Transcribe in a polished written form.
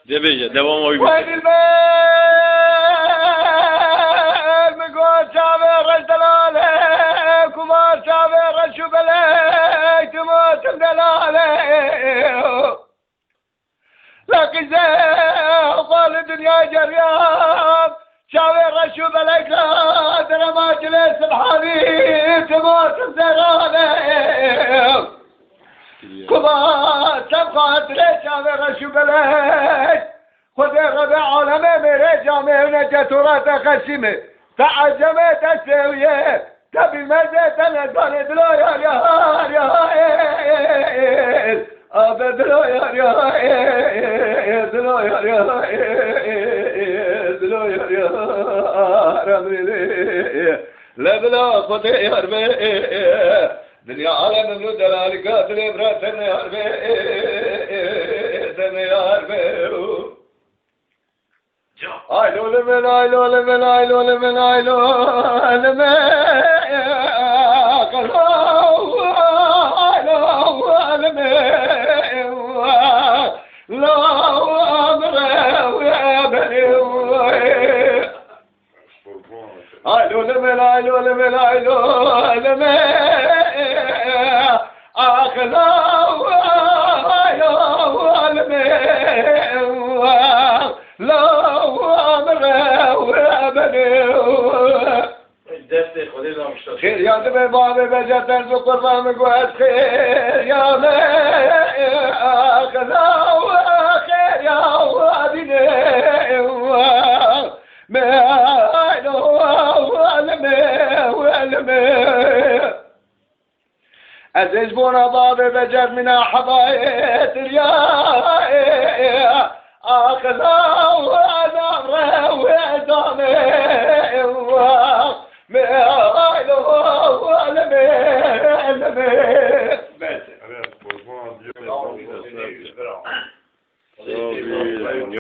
بيجا دوام وين المال مقول شابر الدلاله كمار شابر الشبلة تموت الدلاله لكن زي طال الدنيا جريان شابر الشبلة قادر ما جلس الحبيب تموت الدلاله كما تبقى ليش هذا الشبلات خذ الربع علماء مرجع ونجت راس خشمه تعجمت السويه تبي المزيت الزان دلو يا ابد دلو يا دلو يا ربي لا بلا خذ يا ربي دنيا عالم من دلال قاتل براتن يا ربي يا ربي ايلو لمن ايلو لمن ايلو لمن ايلو لمن لا امر يا بني ايلو لمن ايلو لمن ايلو لمن خير يا دمي بابي بجت الفقر بامك خير يا مي خير يا واديني عزيز بونا بابي بجر من حبايت الرياء آخذا ونمره ودامي ميلو ولمي